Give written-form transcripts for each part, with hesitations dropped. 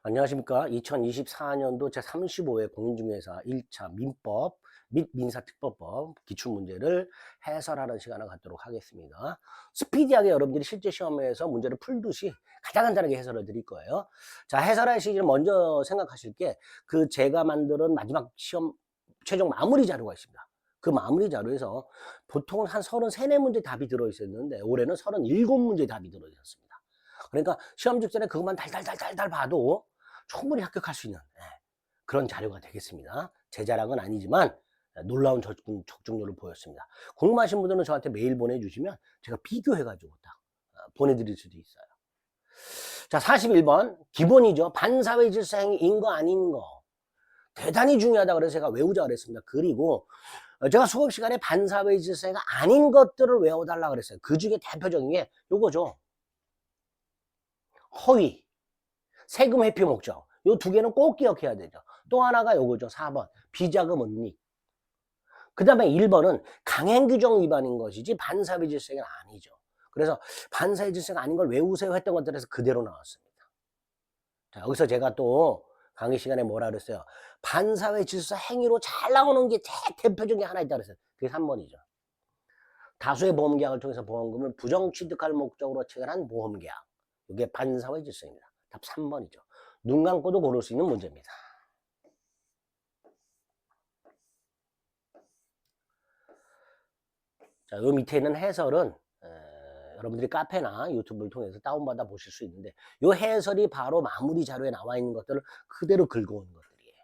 안녕하십니까. 2024년도 제35회 공인중개사 1차 민법 및 민사특별법 기출문제를 해설하는 시간을 갖도록 하겠습니다. 스피디하게 여러분들이 실제 시험에서 문제를 풀듯이 가장 간단하게 해설을 드릴 거예요. 자, 해설하시기 전에 먼저 생각하실 게 제가 만드는 마지막 시험 최종 마무리 자료가 있습니다. 그 마무리 자료에서 보통은 한 33, 4문제 답이 들어있었는데 올해는 37문제 답이 들어있었습니다. 그러니까 시험 직전에 그것만 달달달달달 봐도 충분히 합격할 수 있는 그런 자료가 되겠습니다. 제 자랑은 아니지만 놀라운 적중률을 보였습니다. 궁금하신 분들은 저한테 메일 보내주시면 제가 비교해가지고 딱 보내드릴 수도 있어요. 자, 41번 기본이죠. 반사회 질서행위인 거 아닌 거 대단히 중요하다 그래서 제가 외우자 그랬습니다. 그리고 제가 수업 시간에 반사회 질서가 아닌 것들을 외워달라 그랬어요. 그 중에 대표적인 게 요거죠. 허위, 세금 회피 목적. 요 두 개는 꼭 기억해야 되죠. 또 하나가 요거죠. 4번. 비자금 은닉. 그 다음에 1번은 강행 규정 위반인 것이지 반사회 질서가 아니죠. 그래서 반사회 질서가 아닌 걸 외우세요 했던 것들에서 그대로 나왔습니다. 자, 여기서 제가 또 강의 시간에 뭐라 그랬어요? 반사회 질서 행위로 잘 나오는 게 대표적인 게 하나 있다 그랬어요. 그게 3번이죠. 다수의 보험계약을 통해서 보험금을 부정취득할 목적으로 체결한 보험계약. 이게 반사회 질서입니다. 답 3번이죠. 눈 감고도 고를 수 있는 문제입니다. 자, 요 밑에 있는 해설은 여러분들이 카페나 유튜브를 통해서 다운받아 보실 수 있는데 요 해설이 바로 마무리 자료에 나와 있는 것들을 그대로 긁어오는 것들이에요.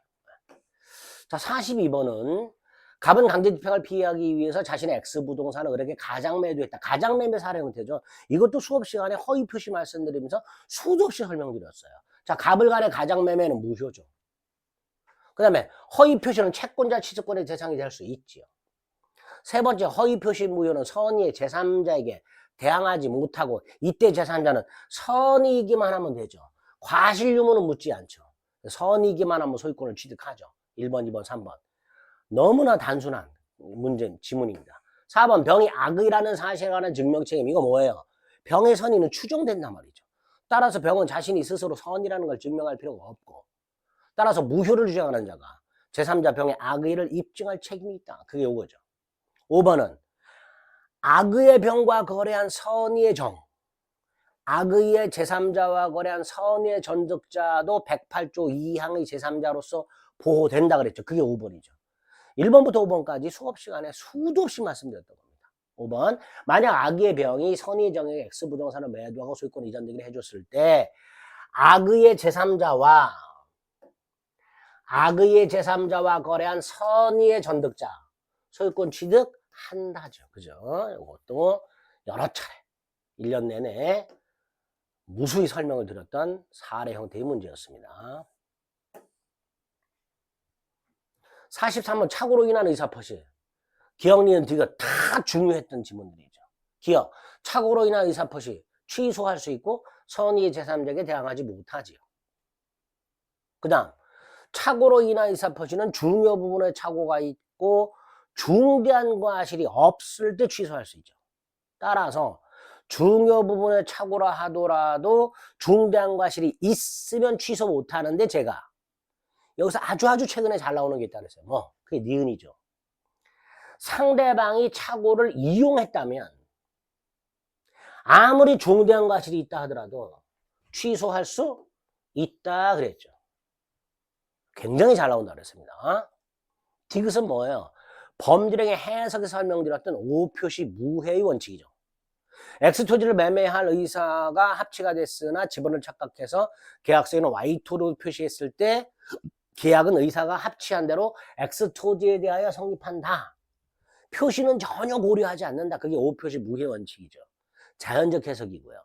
자, 42번은 갑은 강제집행을 피하기 위해서 자신의 X부동산을 을에게 가장매도했다. 가장매매 사례 형태죠. 이것도 수업 시간에 허위 표시 말씀드리면서 수도 없이 설명드렸어요. 자, 갑을 간의 가장매매는 무효죠. 그 다음에 허위 표시는 채권자 취득권의 대상이 될 수 있지요. 세 번째 허위 표시 무효는 선의의 제3자에게 대항하지 못하고 이때 제3자는 선의이기만 하면 되죠. 과실 유무는 묻지 않죠. 선의이기만 하면 소유권을 취득하죠. 1번, 2번, 3번. 너무나 단순한 지문입니다. 4번 병이 악의라는 사실에 관한 증명책임. 이거 뭐예요? 병의 선의는 추정된단 말이죠. 따라서 병은 자신이 스스로 선의라는 걸 증명할 필요가 없고 따라서 무효를 주장하는 자가 제3자 병의 악의를 입증할 책임이 있다. 그게 요거죠. 5번은 악의의 병과 거래한 선의의 정, 악의의 제3자와 거래한 선의의 전득자도 108조 2항의 제3자로서 보호된다 그랬죠. 그게 5번이죠. 1번부터 5번까지 수업 시간에 수도 없이 말씀드렸던 겁니다. 5번, 만약 악의의 병이 선의의 정액의 X부동산을 매도하고 소유권 이전되기를 해줬을 때 악의의 제3자와 거래한 선의의 전득자 소유권 취득한다죠. 그죠? 이것도 여러 차례 1년 내내 무수히 설명을 드렸던 사례 형태의 문제였습니다. 43번 착오로 인한 의사표시. 기억, 니은, 디귿 다 중요했던 지문들이죠. 기억, 착오로 인한 의사표시 취소할 수 있고 선의의 제3자에게 대항하지 못하지요. 그 다음 착오로 인한 의사표시는 중요 부분에 착오가 있고 중대한 과실이 없을 때 취소할 수 있죠. 따라서 중요 부분에 착오라 하더라도 중대한 과실이 있으면 취소 못하는데 제가 여기서 아주 최근에 잘 나오는 게 있다 그랬어요. 그게 니은이죠. 상대방이 착오를 이용했다면 아무리 중대한 과실이 있다 하더라도 취소할 수 있다 그랬죠. 굉장히 잘 나온다 그랬습니다. 디귿은 뭐예요? 범죄령의 해석에 설명드렸던 오표시 무해의 원칙이죠. X토지를 매매할 의사가 합치가 됐으나 지분을 착각해서 계약서에는 Y토로 표시했을 때 계약은 의사가 합치한 대로 X토지에 대하여 성립한다. 표시는 전혀 고려하지 않는다. 그게 오표시 무해 원칙이죠. 자연적 해석이고요.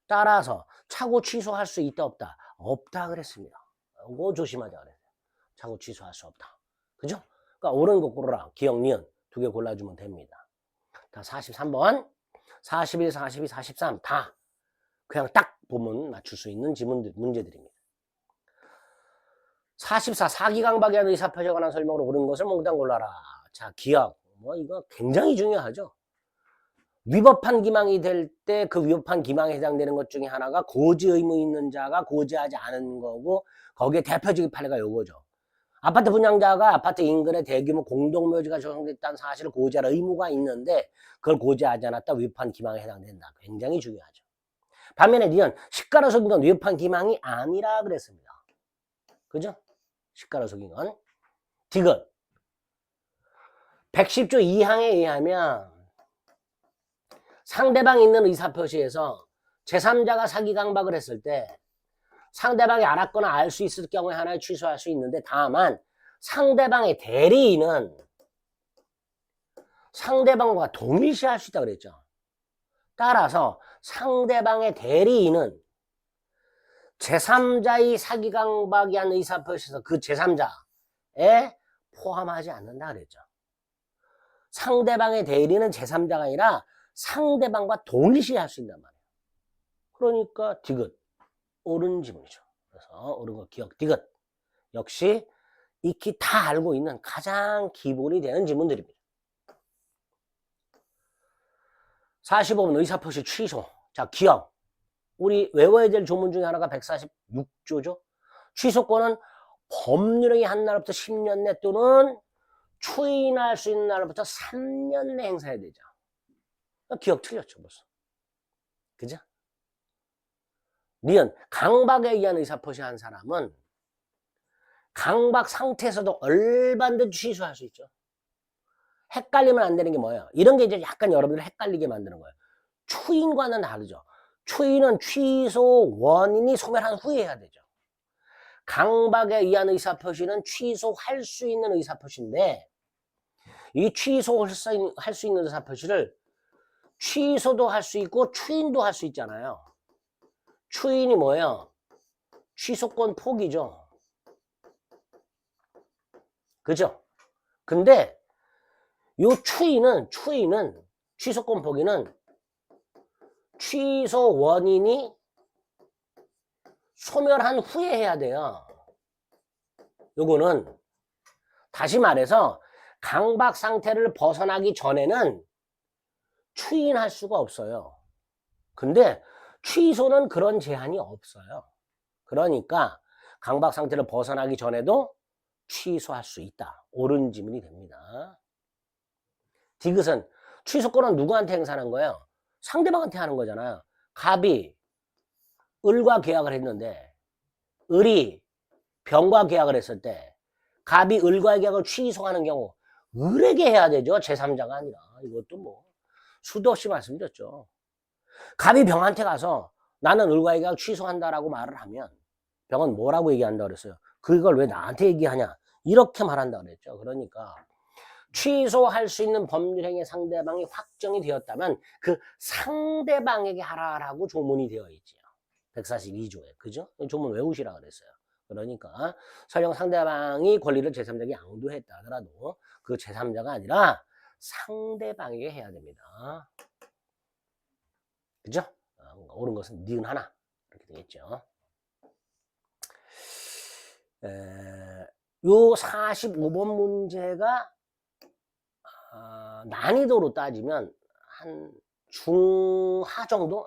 따라서 착오 취소할 수 있다 없다? 없다 그랬습니다. 이거 조심하자 그랬어요. 착오 취소할 수 없다. 그죠? 그러니까 옳은 거 고르라. 기억, 니은 두 개 골라주면 됩니다. 다 43번, 41, 42, 43 다 그냥 딱 보면 맞출 수 있는 문제들입니다. 44, 사기강박에 대한 의사표시에 관한 설명으로 옳은 것을 몽땅 골라라. 자, 기억. 이거 굉장히 중요하죠. 위법한 기망이 될 때 그 위법한 기망에 해당되는 것 중에 하나가 고지 의무 있는 자가 고지하지 않은 거고, 거기에 대표적인 판례가 요거죠. 아파트 분양자가 아파트 인근에 대규모 공동묘지가 조성됐다는 사실을 고지할 의무가 있는데 그걸 고지하지 않았다 위법한 기망에 해당된다. 굉장히 중요하죠. 반면에 니은 시가로 속인 건 위법한 기망이 아니라 그랬습니다. 그죠? 시가로 속인 건. 디귿 110조 2항에 의하면 상대방이 있는 의사표시에서 제3자가 사기 강박을 했을 때 상대방이 알았거나 알 수 있을 경우에 하나에 취소할 수 있는데, 다만 상대방의 대리인은 상대방과 동일시할 수 있다고 그랬죠. 따라서 상대방의 대리인은 제3자의 사기 강박이 한 의사표시에서 그 제3자에 포함하지 않는다 그랬죠. 상대방의 대리인은 제3자가 아니라 상대방과 동일시할 수 있단 말이에요. 그러니까 디귿 옳은 지문이죠. 그래서 옳은 거 기억 디귿 역시 익히 다 알고 있는 가장 기본이 되는 지문들입니다. 45번 의사표시 취소. 자, 기억. 우리 외워야 될 조문 중에 하나가 146조죠. 취소권은 법률행위 한 날부터 10년 내 또는 추인할 수 있는 날부터 3년 내 행사해야 되죠. 기억 틀렸죠, 벌써. 그죠? 니은 강박에 의한 의사표시 한 사람은 강박 상태에서도 얼반듯이 취소할 수 있죠. 헷갈리면 안 되는 게 뭐예요? 이런 게 이제 약간 여러분들 헷갈리게 만드는 거예요. 추인과는 다르죠. 추인은 취소 원인이 소멸한 후에 해야 되죠. 강박에 의한 의사표시는 취소할 수 있는 의사표시인데, 이 취소할 수 있는 의사표시를 취소도 할 수 있고 추인도 할 수 있잖아요. 추인이 뭐예요? 취소권 포기죠. 그죠? 근데 요 추인은 취소권 포기는 취소 원인이 소멸한 후에 해야 돼요. 요거는 다시 말해서 강박 상태를 벗어나기 전에는 추인할 수가 없어요. 근데 취소는 그런 제한이 없어요. 그러니까 강박 상태를 벗어나기 전에도 취소할 수 있다. 옳은 지문이 됩니다. 디귿은 취소권은 누구한테 행사하는 거예요? 상대방한테 하는 거잖아요. 갑이 을과 계약을 했는데 을이 병과 계약을 했을 때 갑이 을과의 계약을 취소하는 경우 을에게 해야 되죠. 제3자가 아니라. 이것도 뭐 수도 없이 말씀드렸죠. 갑이 병한테 가서 나는 을과의 계약을 취소한다라고 말을 하면 병은 뭐라고 얘기한다고 그랬어요? 그걸 왜 나한테 얘기하냐? 이렇게 말한다고 그랬죠. 그러니까 취소할 수 있는 법률행위 상대방이 확정이 되었다면 그 상대방에게 하라라고 조문이 되어 있지요. 142조에. 그죠? 조문 외우시라 그랬어요. 그러니까 설령 상대방이 권리를 제3자에게 양도했다 하더라도 그 제3자가 아니라 상대방에게 해야 됩니다. 그죠? 옳은 것은 니은 하나. 이렇게 되겠죠. 요 45번 문제가 난이도로 따지면 한 중하 정도?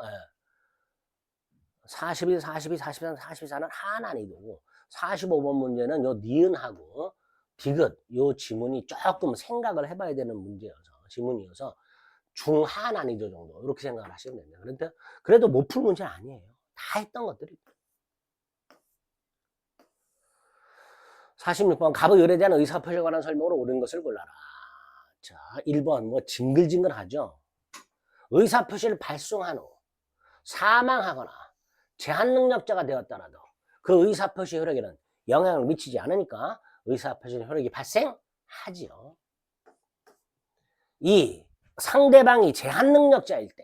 41, 42, 43, 44는 하난이도고 45번 문제는 요 니은하고 디귿 요 지문이 조금 생각을 해봐야 되는 문제여서 지문이어서 중하 난이도 정도 이렇게 생각을 하시면 됩니다. 그런데 그래도 못 풀 문제는 아니에요. 다 했던 것들입니다. 46번 갑의 을에 대한 의사표시에 관한 설명으로 옳은 것을 골라라. 자, 1번 뭐 징글징글하죠. 의사표시를 발송한 후 사망하거나 제한능력자가 되었더라도 그 의사표시 효력에는 영향을 미치지 않으니까 의사표시 효력이 발생하지요. 2. 상대방이 제한능력자일 때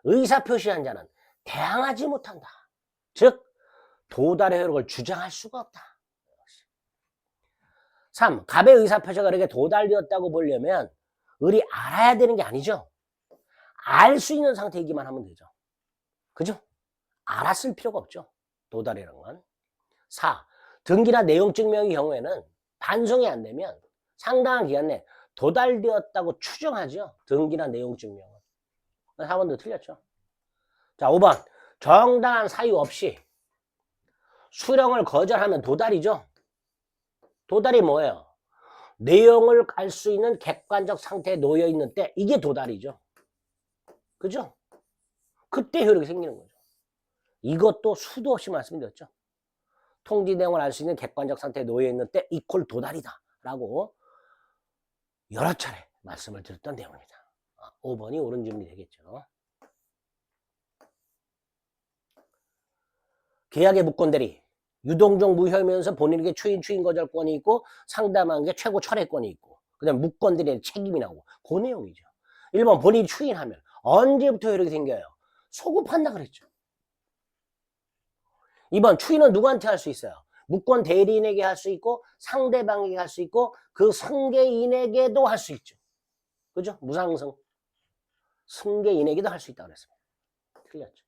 의사표시한 자는 대항하지 못한다. 즉 도달의 효력을 주장할 수가 없다. 3. 갑의 의사표시가 을에게 도달되었다고 보려면 을이 알아야 되는 게 아니죠. 알 수 있는 상태이기만 하면 되죠. 그죠? 알았을 필요가 없죠. 도달이라는 건. 4. 등기나 내용 증명의 경우에는 반송이 안 되면 상당한 기간 내에 도달되었다고 추정하죠. 등기나 내용 증명은. 4번도 틀렸죠. 자, 5번. 정당한 사유 없이 수령을 거절하면 도달이죠. 도달이 뭐예요? 내용을 알 수 있는 객관적 상태에 놓여 있는 때 이게 도달이죠. 그죠? 그때 효력이 생기는 거죠. 이것도 수도 없이 말씀드렸죠. 통지 내용을 알 수 있는 객관적 상태에 놓여 있는 때 이퀄 도달이다 라고 여러 차례 말씀을 드렸던 내용입니다. 5번이 옳은 질문이 되겠죠. 계약의 무권대리 유동적 무효면서 본인에게 추인 거절권이 있고 상담한게 최고 철회권이 있고 그 다음에 무권대리의 책임이 나오고 그 내용이죠. 1번 본인이 추인하면 언제부터 효력이 생겨요? 소급한다 그랬죠. 2번 추인은 누구한테 할 수 있어요? 무권 대리인에게 할 수 있고 상대방에게 할 수 있고 그 승계인에게도 할 수 있죠. 그죠? 무상승 승계인에게도 할 수 있다고 그랬습니다. 틀렸죠.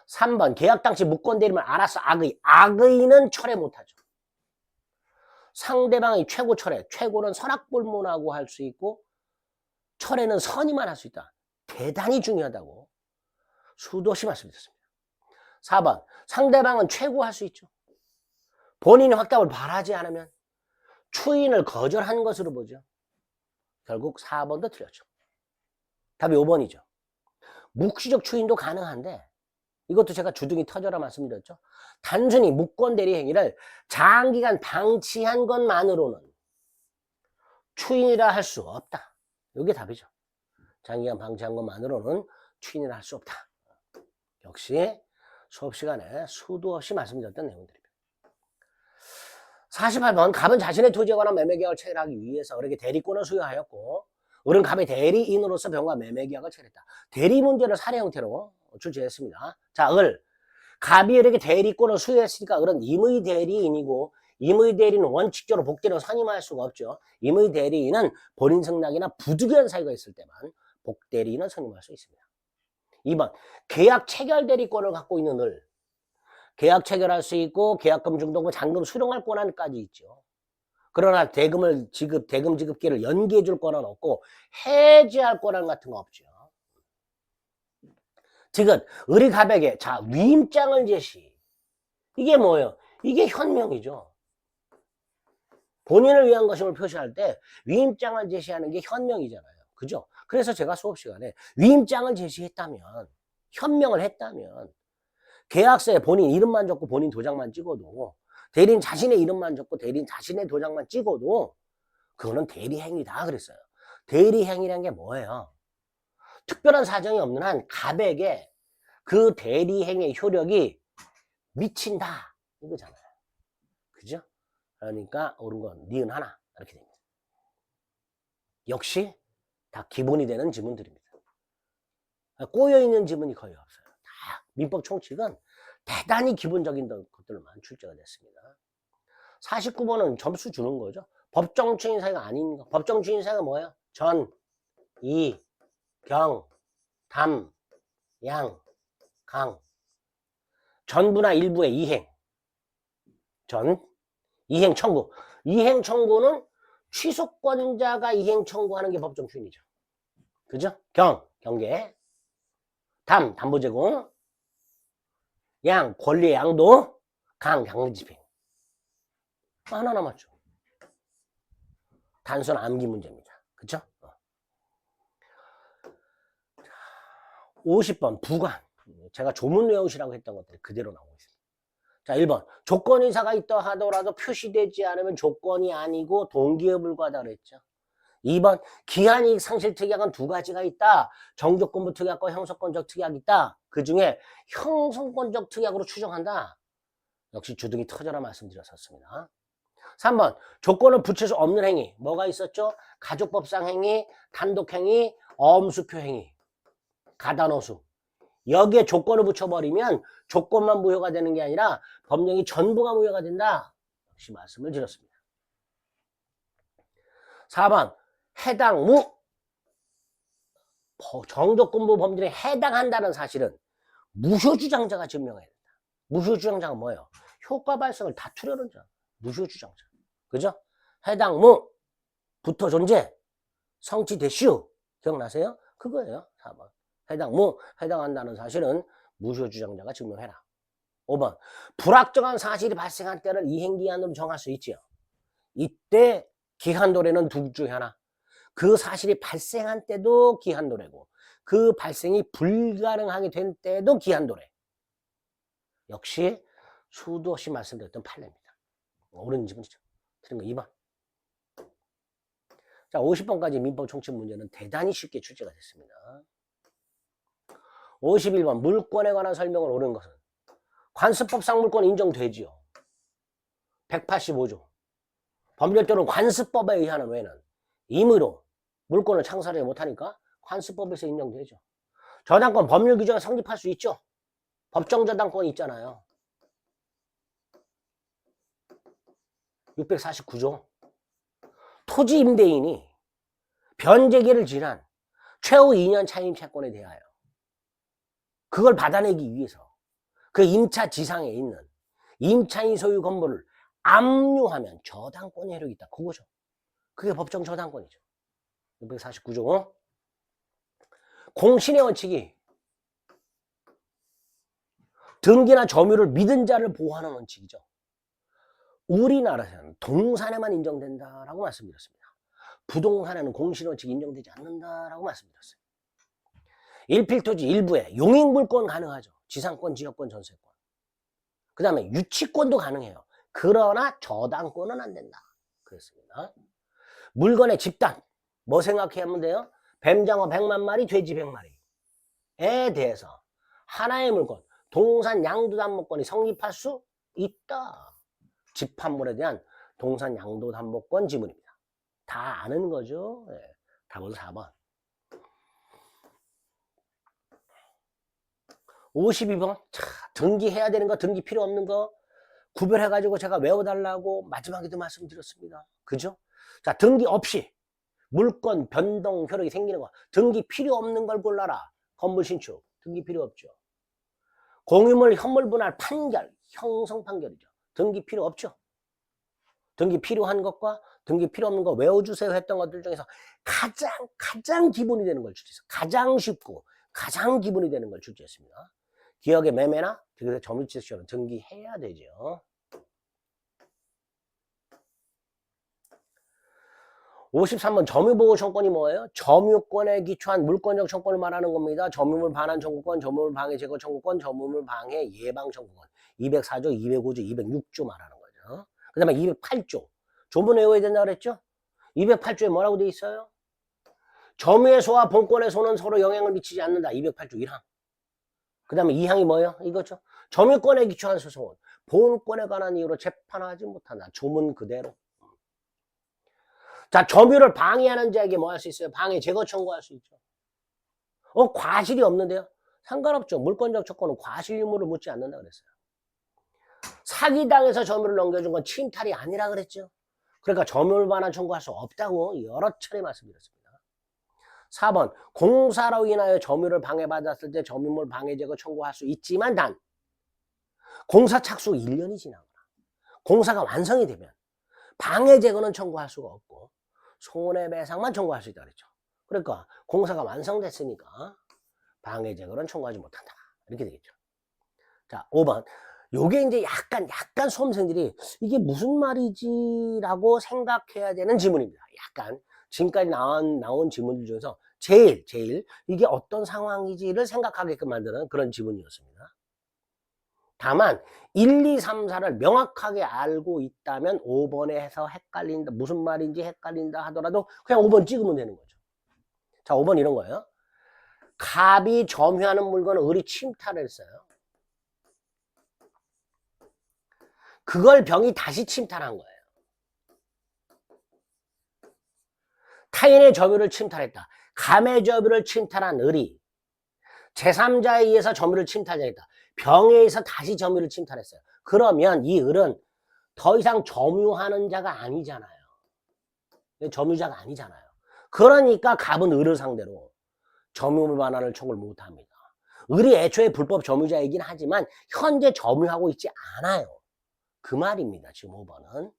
3번 계약 당시 무권 대리면 알아서 악의는 철회 못하죠. 상대방의 최고 철회 최고는 선악불문하고 할 수 있고 철회는 선의만 할 수 있다. 대단히 중요하다고 수도 없이 말씀드렸습니다. 4번 상대방은 최고 할 수 있죠. 본인이 확답을 바라지 않으면 추인을 거절한 것으로 보죠. 결국 4번도 틀렸죠. 답이 5번이죠. 묵시적 추인도 가능한데 이것도 제가 주둥이 터져라 말씀드렸죠. 단순히 무권 대리 행위를 장기간 방치한 것만으로는 추인이라 할 수 없다. 이게 답이죠. 장기간 방치한 것만으로는 추인이라 할 수 없다. 역시 수업 시간에 수도 없이 말씀드렸던 내용들입니다. 48번 갑은 자신의 토지에 관한 매매계약을 체결하기 위해서 을에게 대리권을 수여하였고 을은 갑의 대리인으로서 병과 매매계약을 체결했다. 대리 문제를 사례 형태로 출제했습니다. 자, 을 갑이 을에게 대리권을 수여했으니까 을은 임의 대리인이고 임의 대리인은 원칙적으로 복대리로 선임할 수가 없죠. 임의 대리인은 본인 승낙이나 부득이한 사유가 있을 때만 복대리인을 선임할 수 있습니다. 2번 계약 체결 대리권을 갖고 있는 을 계약 체결할 수 있고 계약금 중도금 잔금 수령할 권한까지 있죠. 그러나 대금 지급기를 연기해 줄 권한 없고 해지할 권한 같은 거 없죠. 지금 을이 갑에게 자 위임장을 제시. 이게 뭐예요? 이게 현명이죠. 본인을 위한 것임을 표시할 때 위임장을 제시하는 게 현명이잖아요. 그죠? 그래서 제가 수업 시간에 위임장을 제시했다면 현명을 했다면 계약서에 본인 이름만 적고 본인 도장만 찍어도 대리인 자신의 이름만 적고 대리인 자신의 도장만 찍어도 그거는 대리행위다 그랬어요. 대리행위란 게 뭐예요? 특별한 사정이 없는 한 갑에게 그 대리행위의 효력이 미친다 이거잖아요. 그죠? 그러니까 옳은 건 니은 하나 이렇게 됩니다. 역시 다 기본이 되는 지문들입니다. 꼬여있는 지문이 거의 없어요. 다 민법 총칙은 대단히 기본적인 것들만 출제가 됐습니다. 49번은 점수 주는 거죠. 법정 추인 사유가 아닌 거. 법정 추인 사유가 뭐예요? 전, 이, 경, 담, 양, 강. 전부나 일부의 이행. 전, 이행 청구. 이행 청구는 취소권자가 이행 청구하는 게 법정 추인이죠. 그죠? 경, 경계. 담, 담보 제공. 양, 권리의 양도. 강, 강제 집행. 하나 남았죠. 단순 암기 문제입니다. 그쵸? 50번 부관. 제가 조문 외우시라고 했던 것들이 그대로 나오고 있습니다. 자, 1번 조건의사가 있다 하더라도 표시되지 않으면 조건이 아니고 동기에 불과하다 그랬죠. 2번 기한이익 상실 특약은 두 가지가 있다. 정조건부 특약과 형성권적 특약이 있다. 그 중에 형성권적 특약으로 추정한다. 역시 주둥이 터져라 말씀드렸었습니다. 3번 조건을 붙일 수 없는 행위 뭐가 있었죠? 가족법상 행위, 단독행위, 엄수표 행위, 가단호수. 여기에 조건을 붙여버리면 조건만 무효가 되는 게 아니라 법령이 전부가 무효가 된다. 역시 말씀을 드렸습니다. 4번 해당 정조건부 범죄에 해당한다는 사실은 무효주장자가 증명해야 된다. 무효주장자가 뭐예요? 효과 발생을 다투려는 자. 무효주장자. 그죠? 해당 붙어 존재 성취 대슈 기억나세요? 그거예요. 4번. 해당한다는 사실은 무효 주장자가 증명해라. 5번 불확정한 사실이 발생한 때를 이행기한으로 정할 수 있지요. 이때 기한도래는 둘 중에 하나. 그 사실이 발생한 때도 기한도래고 그 발생이 불가능하게 된 때도 기한도래. 역시 수도 없이 말씀드렸던 판례입니다. 옳은 지문이죠. 틀린 거 2번. 자, 50번까지 민법 총칙 문제는 대단히 쉽게 출제가 됐습니다. 51번 물권에 관한 설명을 옳은 것은 관습법상 물권 인정되지요. 185조. 법률적으로 관습법에 의하는 외에는 임의로 물권을 창설하지 못하니까 관습법에서 인정되죠. 저당권 법률 규정에 성립할 수 있죠. 법정 저당권이 있잖아요. 649조. 토지 임대인이 변제기를 지난 최후 2년 차임 채권에 대하여 그걸 받아내기 위해서 그 임차 지상에 있는 임차인 소유 건물을 압류하면 저당권의 효력이 있다. 그거죠. 그게 법정 저당권이죠. 649조. 공신의 원칙이 등기나 점유를 믿은 자를 보호하는 원칙이죠. 우리나라에서는 동산에만 인정된다라고 말씀드렸습니다. 부동산에는 공신 원칙이 인정되지 않는다라고 말씀드렸어요. 일필토지 일부에 용익물권 가능하죠. 지상권, 지역권, 전세권. 그 다음에 유치권도 가능해요. 그러나 저당권은 안 된다. 그랬습니다. 물건의 집단. 뭐 생각해야 하면 돼요? 뱀장어 100만 마리, 돼지 100마리에 대해서 하나의 물건, 동산 양도담보권이 성립할 수 있다. 집합물에 대한 동산 양도담보권 지문입니다. 다 아는 거죠. 네. 답은 4번. 52번. 자, 등기해야 되는 거, 등기 필요 없는 거 구별해가지고 제가 외워달라고 마지막에도 말씀드렸습니다. 그죠? 자, 등기 없이 물권 변동 효력이 생기는 거. 등기 필요 없는 걸 골라라. 건물 신축. 등기 필요 없죠. 공유물 현물 분할 판결. 형성 판결이죠. 등기 필요 없죠. 등기 필요한 것과 등기 필요 없는 거 외워주세요 했던 것들 중에서 가장 기본이 되는 걸 출제했어요. 가장 쉽고 가장 기본이 되는 걸 출제했습니다. 기업의 매매나 점유치 시효는 등기해야 되죠. 53번 점유보호 청구권이 뭐예요? 점유권에 기초한 물권적 청구권을 말하는 겁니다. 점유물 반환 청구권, 점유물 방해 제거 청구권, 점유물 방해 예방 청구권. 204조, 205조, 206조 말하는 거죠. 그 다음에 208조. 조문 외워야 된다 그랬죠? 208조에 뭐라고 돼 있어요? 점유의 소와 본권의 소는 서로 영향을 미치지 않는다. 208조 1항. 그 다음에 2항이 뭐예요? 이거죠. 점유권에 기초한 소송은 본권에 관한 이유로 재판하지 못한다. 조문 그대로. 자, 점유를 방해하는 자에게 뭐 할 수 있어요? 방해 제거 청구할 수 있죠. 과실이 없는데요? 상관없죠. 물권적 조건은 과실 유무를 묻지 않는다 그랬어요. 사기당해서 점유를 넘겨준 건 침탈이 아니라 그랬죠. 그러니까 점유를 반환 청구할 수 없다고 여러 차례 말씀드렸습니다. 4번 공사로 인하여 점유를 방해받았을 때 점유물 방해 제거 청구할 수 있지만 단 공사 착수 1년이 지나거나 공사가 완성이 되면 방해 제거는 청구할 수가 없고 손해배상만 청구할 수 있다 그랬죠. 그러니까 공사가 완성됐으니까 방해 제거는 청구하지 못한다. 이렇게 되겠죠. 자, 5번. 요게 이제 약간 수험생들이 이게 무슨 말이지라고 생각해야 되는 지문입니다. 약간 지금까지 나온 지문들 중에서 제일 이게 어떤 상황이지를 생각하게끔 만드는 그런 지문이었습니다. 다만 1, 2, 3, 4를 명확하게 알고 있다면 5번에 해서 헷갈린다, 무슨 말인지 헷갈린다 하더라도 그냥 5번 찍으면 되는 거죠. 자, 5번 이런 거예요. 갑이 점유하는 물건을 을이 침탈했어요. 그걸 병이 다시 침탈한 거예요. 타인의 점유를 침탈했다. 감의 점유를 침탈한 을이 제3자에 의해서 점유를 침탈했다. 병에 의해서 다시 점유를 침탈했어요. 그러면 이 을은 더 이상 점유하는 자가 아니잖아요. 점유자가 아니잖아요. 그러니까 갑은 을을 상대로 점유물 반환을 청구를 못합니다. 을이 애초에 불법 점유자이긴 하지만 현재 점유하고 있지 않아요. 그 말입니다. 지금 5번은.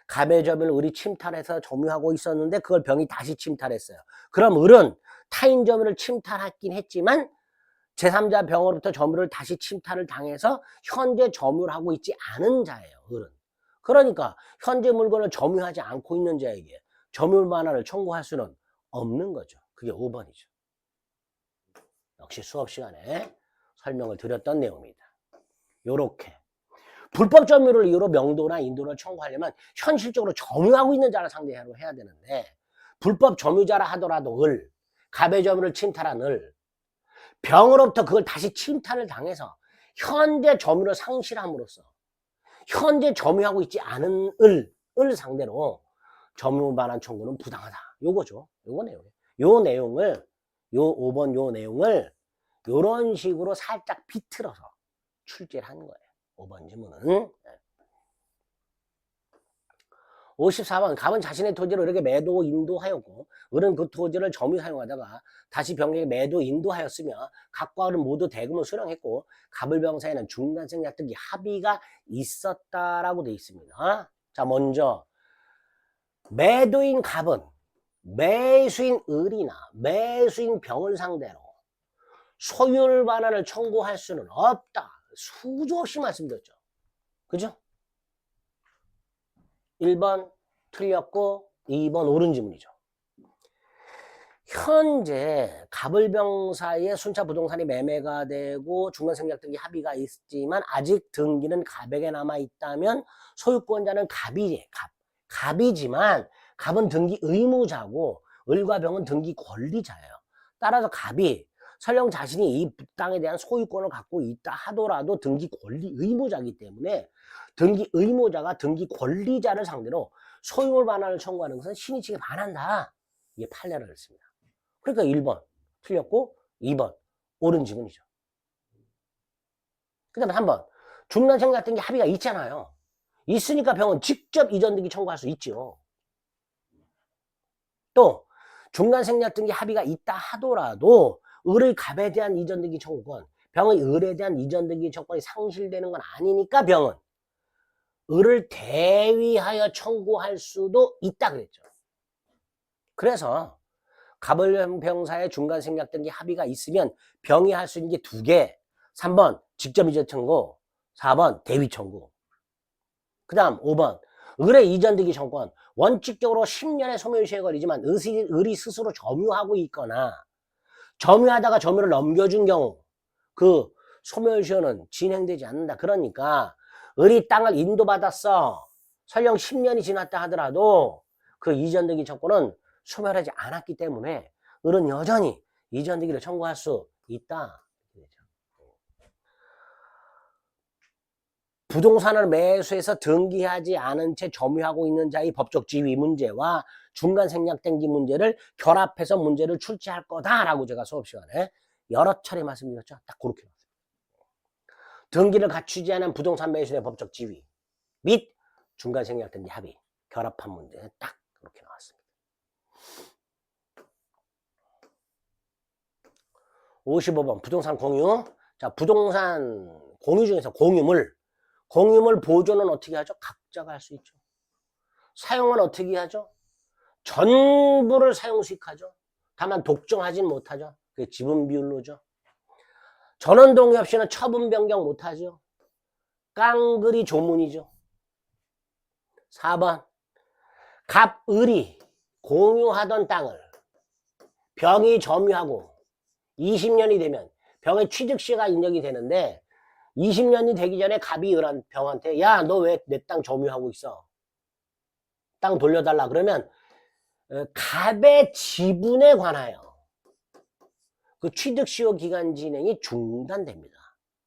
갑의 점유를 을이 침탈해서 점유하고 있었는데 그걸 병이 다시 침탈했어요. 그럼 을은 타인 점유를 침탈했긴 했지만 제3자 병으로부터 점유를 다시 침탈을 당해서 현재 점유를 하고 있지 않은 자예요. 을은. 그러니까 현재 물건을 점유하지 않고 있는 자에게 점유 반환을 청구할 수는 없는 거죠. 그게 5번이죠. 역시 수업 시간에 설명을 드렸던 내용입니다. 요렇게 불법 점유를 이유로 명도나 인도를 청구하려면 현실적으로 점유하고 있는 자를 상대로 해야 되는데 불법 점유자라 하더라도 을, 갑의 점유를 침탈한 을, 병으로부터 그걸 다시 침탈을 당해서 현재 점유를 상실함으로써 현재 점유하고 있지 않은 을 상대로 점유 반환 청구는 부당하다. 요거죠. 요거 내용. 요 내용을 요 5번 요 내용을 요런 식으로 살짝 비틀어서 출제를 하는 거예요. 5번 지문은. 54번 갑은 자신의 토지를 이렇게 매도 인도하였고 을은 그 토지를 점유 사용하다가 다시 병에게 매도 인도하였으며 갑과 을은 모두 대금을 수령했고 갑을 병 사이에는 중간생 약득이 합의가 있었다라고 되어 있습니다. 자, 먼저 매도인 갑은 매수인 을이나 매수인 병을 상대로 소유물 반환을 청구할 수는 없다. 수도 없이 말씀드렸죠. 그죠? 1번 틀렸고 2번 옳은 지문이죠. 현재 갑을병 사이에 순차 부동산이 매매가 되고 중간생략 등기 합의가 있지만 아직 등기는 갑에게 남아있다면 소유권자는 갑이지만 갑은 등기 의무자고 을과 병은 등기 권리자예요. 따라서 갑이 설령 자신이 이 땅에 대한 소유권을 갖고 있다 하더라도 등기 권리 의무자이기 때문에 등기 의무자가 등기 권리자를 상대로 소유물 반환을 청구하는 것은 신의칙에 반한다. 이게 판례를 했습니다. 그러니까 1번 틀렸고 2번 옳은 지문이죠. 그 다음에 3번 중간생 같은 게 합의가 있잖아요. 있으니까 병은 직접 이전 등기 청구할 수 있죠. 또 중간생략 등기 합의가 있다 하더라도 을의 갑에 대한 이전 등기 청구권, 병의 을에 대한 이전 등기 청구권이 상실되는 건 아니니까 병은 을을 대위하여 청구할 수도 있다 그랬죠. 그래서 갑을병사의 중간생략 등기 합의가 있으면 병이 할 수 있는 게 2개. 3번 직접 이전 청구, 4번 대위 청구. 그 다음 5번 을의 이전 등기 청구권. 원칙적으로 10년의 소멸시효에 걸리지만 을이 스스로 점유하고 있거나 점유하다가 점유를 넘겨준 경우 그 소멸시효는 진행되지 않는다. 그러니까 을이 땅을 인도받았어. 설령 10년이 지났다 하더라도 그 이전 등기 청구는 소멸하지 않았기 때문에 을은 여전히 이전 등기를 청구할 수 있다. 부동산을 매수해서 등기하지 않은 채 점유하고 있는 자의 법적 지위 문제와 중간생략 등기 문제를 결합해서 문제를 출제할 거다라고 제가 수업 시간에 여러 차례 말씀드렸죠. 딱 그렇게 나왔습니다. 등기를 갖추지 않은 부동산 매수의 법적 지위 및 중간생략 등기 합의 결합한 문제 딱 그렇게 나왔습니다. 55번 부동산 공유. 자, 부동산 공유 중에서 공유물 보존은 어떻게 하죠? 각자가 할 수 있죠. 사용은 어떻게 하죠? 전부를 사용 수익하죠. 다만 독점하지는 못하죠. 그게 지분 비율로죠. 전원 동의 없이는 처분 변경 못하죠. 깡그리 조문이죠. 4번 갑, 을이 공유하던 땅을 병이 점유하고 20년이 되면 병의 취득시가 인정이 되는데 20년이 되기 전에 갑이 병한테 야, 너 왜 내 땅 점유하고 있어? 땅 돌려달라. 그러면 갑의 지분에 관하여 그 취득시효 기간 진행이 중단됩니다.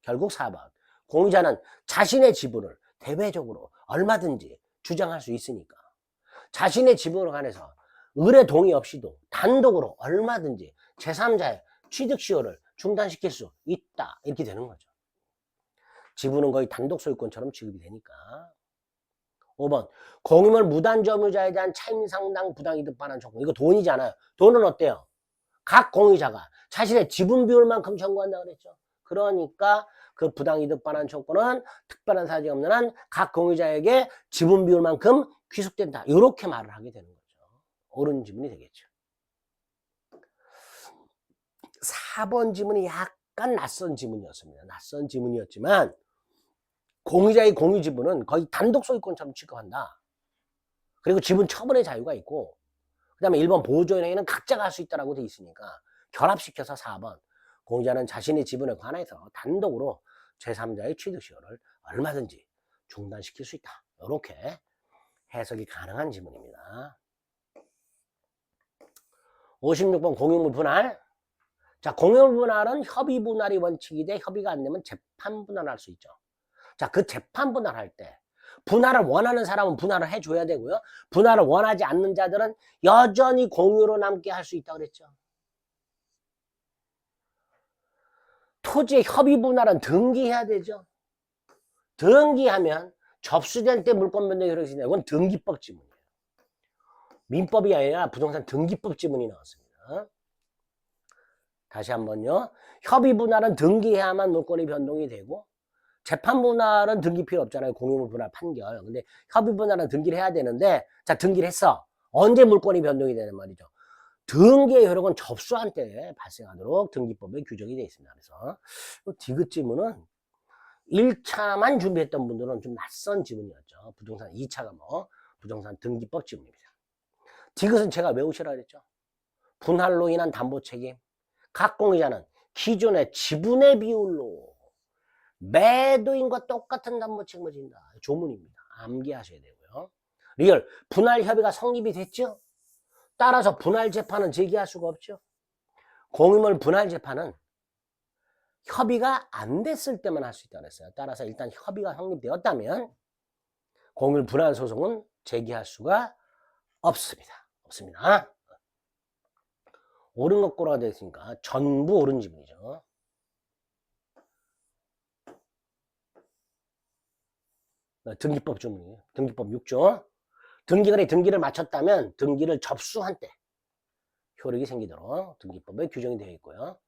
결국 4번 공유자는 자신의 지분을 대외적으로 얼마든지 주장할 수 있으니까 자신의 지분에 관해서 을의 동의 없이도 단독으로 얼마든지 제3자의 취득시효를 중단시킬 수 있다. 이렇게 되는 거죠. 지분은 거의 단독 소유권처럼 취급이 되니까. 5번 공유물 무단점유자에 대한 차임상당 부당이득 반환 청구. 이거 돈이잖아요. 돈은 어때요? 각 공유자가 자신의 지분 비율만큼 청구한다 그랬죠. 그러니까 그 부당이득 반환 청구는 특별한 사정이 없는 한 각 공유자에게 지분 비율만큼 귀속된다. 이렇게 말을 하게 되는 거죠. 옳은 지분이 되겠죠. 4번 지문이 약간 낯선 지문이었습니다. 낯선 지문이었지만 공유자의 공유 지분은 거의 단독 소유권처럼 취급한다. 그리고 지분 처분의 자유가 있고, 그 다음에 1번 보호조인행위는 각자가 할 수 있다라고 돼 있으니까 결합시켜서 4번 공유자는 자신의 지분에 관해서 단독으로 제3자의 취득 시효를 얼마든지 중단시킬 수 있다. 이렇게 해석이 가능한 지문입니다. 56번 공유물 분할. 자, 공유물 분할은 협의 분할이 원칙인데 협의가 안 되면 재판 분할할 수 있죠. 자, 그 재판 분할할 때 분할을 원하는 사람은 분할을 해줘야 되고요. 분할을 원하지 않는 자들은 여전히 공유로 남게 할 수 있다고 그랬죠. 토지의 협의 분할은 등기해야 되죠. 등기하면 접수된 때 물권 변동이 효력이 있습니다. 이건 등기법 지문이에요. 민법이 아니라 부동산 등기법 지문이 나왔습니다. 다시 한번요. 협의 분할은 등기해야만 물권이 변동이 되고, 재판 분할은 등기 필요 없잖아요. 공유물 분할 판결. 근데 협의 분할은 등기를 해야 되는데, 자, 등기를 했어. 언제 물권이 변동이 되는 말이죠. 등기의 효력은 접수한 때 발생하도록 등기법에 규정이 되어 있습니다. 그래서 디귿 지문은 1차만 준비했던 분들은 좀 낯선 지문이었죠. 부동산 2차가 부동산 등기법 지문입니다. 디귿은 제가 외우시라 그랬죠. 분할로 인한 담보 책임. 각 공유자는 기존의 지분의 비율로 매도인과 똑같은 담보 책임을 진다. 조문입니다. 암기하셔야 되고요. 리얼 분할 협의가 성립이 됐죠. 따라서 분할 재판은 제기할 수가 없죠. 공유물 분할 재판은 협의가 안 됐을 때만 할 수 있다고 그랬어요. 따라서 일단 협의가 성립되었다면 공유물 분할 소송은 제기할 수가 없습니다. 옳은 것 고라가 되어 있으니까 전부 옳은 지문이죠. 등기법 주문이에요. 등기법 6조. 등기간에 등기를 마쳤다면 등기를 접수한 때 효력이 생기도록 등기법에 규정이 되어 있고요.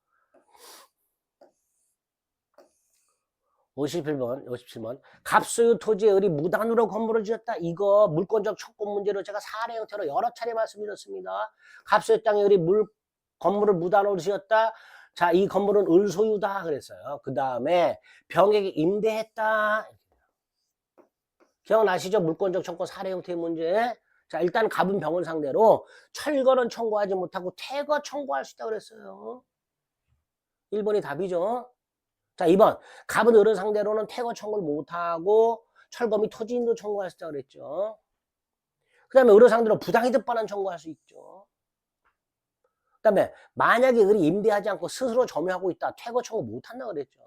57번. 갑소유 토지의 을이 무단으로 건물을 지었다. 이거 물권적 촉구 문제로 제가 사례 형태로 여러 차례 말씀드렸습니다. 갑소유 땅의 을이 건물을 무단으로 지었다. 자, 이 건물은 을 소유다 그랬어요. 그 다음에 병에게 임대했다. 기억나시죠? 물권적 청구 사례 형태의 문제. 자, 일단 갑은 병을 상대로 철거는 청구하지 못하고 퇴거 청구할 수 있다고 그랬어요. 1번이 답이죠. 자, 2번. 갑은 을을 상대로는 퇴거 청구를 못하고 철거 및 토지인도 청구할 수 있다고 그랬죠. 그 다음에 을을 상대로 부당이득 반환 청구할 수 있죠. 그 다음에 만약에 을이 임대하지 않고 스스로 점유하고 있다. 퇴거 청구 못한다고 그랬죠.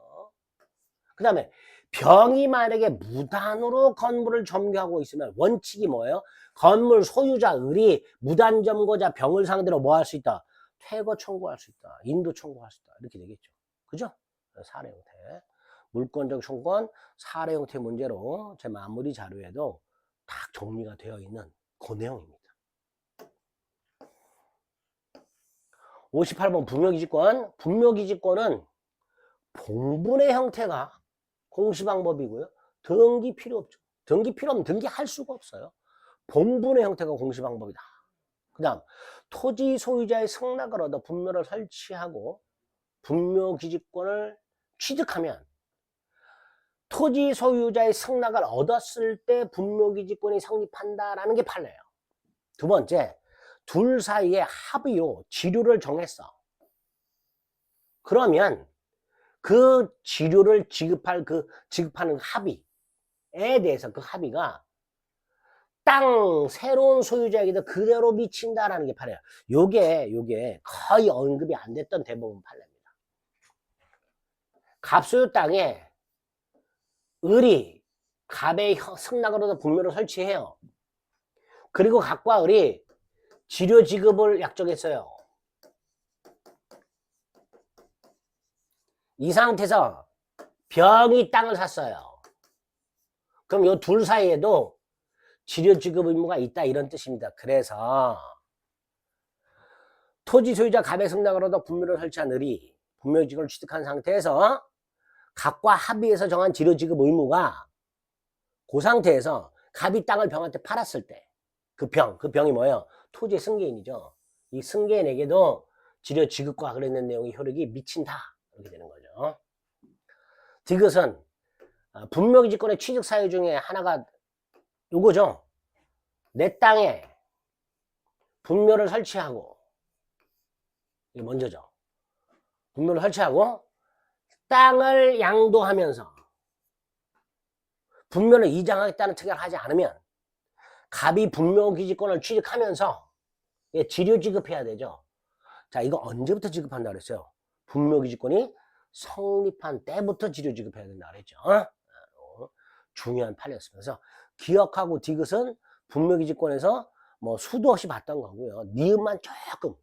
그 다음에 병이 만약에 무단으로 건물을 점유하고 있으면 원칙이 뭐예요? 건물 소유자 을이 무단 점거자 병을 상대로 뭐 할 수 있다? 퇴거 청구할 수 있다. 인도 청구할 수 있다. 이렇게 되겠죠. 그죠? 사례 형태. 물권적 청구권 사례 형태 문제로 제 마무리 자료에도 딱 정리가 되어 있는 그 내용입니다. 58번 분묘기지권. 분묘기지권은 봉분의 형태가 공시방법이고요. 등기 필요 없죠. 등기 필요 없으면 등기할 수가 없어요. 봉분의 형태가 공시방법이다. 그 다음 토지 소유자의 승낙을 얻어 분묘를 설치하고 분묘기지권을 취득하면 토지 소유자의 승낙을 얻었을 때 분묘기지권이 성립한다라는 게 판례예요. 두 번째, 둘 사이에 합의로 지료를 정했어. 그러면 그 지료를 지급하는 합의에 대해서 그 합의가 땅 새로운 소유자에게도 그대로 미친다라는 게 판례예요. 요게 거의 언급이 안 됐던 대부분 판례입니다. 갑소유 땅에 을이 갑의 승낙으로도 분묘를 설치해요. 그리고 갑과 을이 지료 지급을 약정했어요. 이 상태에서 병이 땅을 샀어요. 그럼 이 둘 사이에도 지료 지급 의무가 있다 이런 뜻입니다. 그래서 토지 소유자 갑의 승낙으로도 분묘를 설치한 을이 분묘지급을 취득한 상태에서 갑과 합의해서 정한 지료 지급 의무가 그 상태에서 갑이 땅을 병한테 팔았을 때 그 병이 뭐예요? 토지의 승계인이죠. 이 승계인에게도 지료 지급과 관련된 내용의 효력이 미친다. 이렇게 되는 거죠. 디귿은 분묘기지권의 취득 사유 중에 하나가 요거죠. 내 땅에 분묘를 설치하고, 이게 먼저죠. 분묘를 설치하고 땅을 양도하면서 분묘를 이장하겠다는 특약을 하지 않으면 갑이 분묘기지권을 취득하면서 지료 지급해야 되죠. 자, 이거 언제부터 지급한다 그랬어요? 분묘기지권이 성립한 때부터 지료 지급해야 된다 그랬죠. 중요한 판례였습니다. 그래서 기억하고 디귿은 분묘기지권에서 뭐 수도 없이 봤던 거고요. 니은만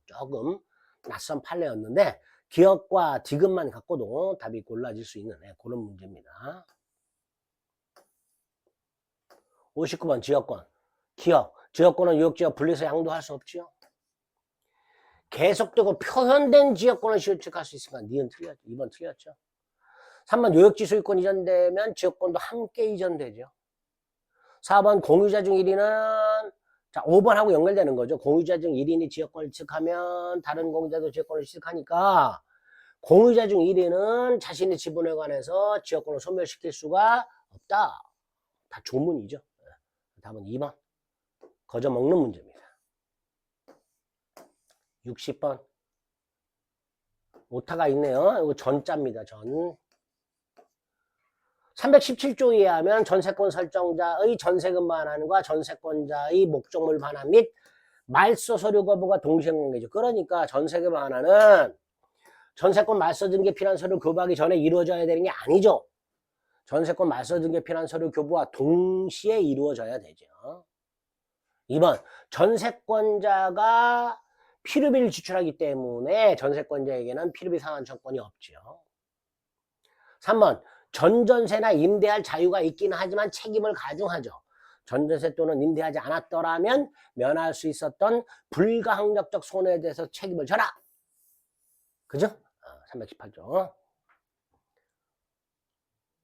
조금 낯선 판례였는데 기억과 디귿만 갖고도 답이 골라질 수 있는 그런 문제입니다. 59번 지역권. 기억. 지역권은 유역지역 분리해서 양도할 수 없지요. 계속되고 표현된 지역권을 실측할 수 있으니까 니은 틀렸죠. 2번 틀렸죠. 3번 요역지 소유권 이전되면 지역권도 함께 이전되죠. 4번 공유자 중 1인은 자 5번하고 연결되는 거죠. 공유자 중 1인이 지역권을 취득하면 다른 공유자도 지역권을 취득하니까 공유자 중 1인은 자신의 지분에 관해서 지역권을 소멸시킬 수가 없다. 다 조문이죠. 답은 2번. 거저 먹는 문제입니다. 60번. 오타가 있네요. 이거 전자입니다. 전. 317조에 의하면 전세권 설정자의 전세금 반환과 전세권자의 목적물 반환 및 말소 서류 거부가 동시행관계죠. 그러니까 전세금 반환은 전세권 말소 등기에 필요한 서류 교부하기 전에 이루어져야 되는 게 아니죠. 전세권 말소 등기에 필요한 서류 교부와 동시에 이루어져야 되죠. 2번 전세권자가 필요비를 지출하기 때문에 전세권자에게는 필요비 상환청권이 없죠. 3번 전전세나 임대할 자유가 있기는 하지만 책임을 가중하죠. 전전세 또는 임대하지 않았더라면 면할 수 있었던 불가항력적 손해에 대해서 책임을 져라. 그죠? 318조.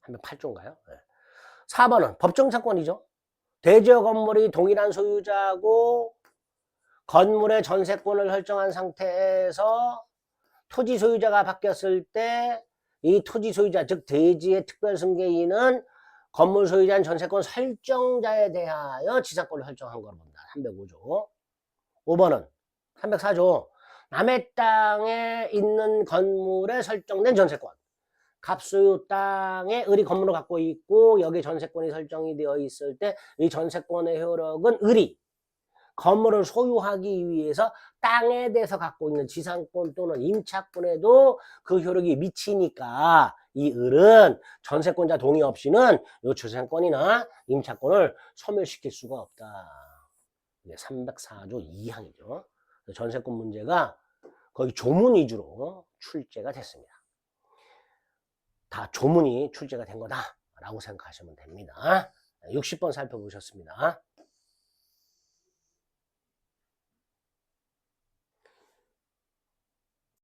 308조인가요? 4번은 법정차권이죠. 대지역 건물이 동일한 소유자고 건물의 전세권을 설정한 상태에서 토지 소유자가 바뀌었을 때 이 토지 소유자 즉 대지의 특별승계인은 건물 소유자인 전세권 설정자에 대하여 지상권을 설정한 거로 본다. 305조. 5번은 304조. 남의 땅에 있는 건물에 설정된 전세권. 갑소유 땅에 을이 건물을 갖고 있고 여기에 전세권이 설정이 되어 있을 때 이 전세권의 효력은 을이 건물을 소유하기 위해서 땅에 대해서 갖고 있는 지상권 또는 임차권에도 그 효력이 미치니까 이 을은 전세권자 동의 없이는 이 주상권이나 임차권을 소멸시킬 수가 없다. 304조 2항이죠. 전세권 문제가 거의 조문 위주로 출제가 됐습니다. 다 조문이 출제가 된 거다라고 생각하시면 됩니다. 60번 살펴보셨습니다.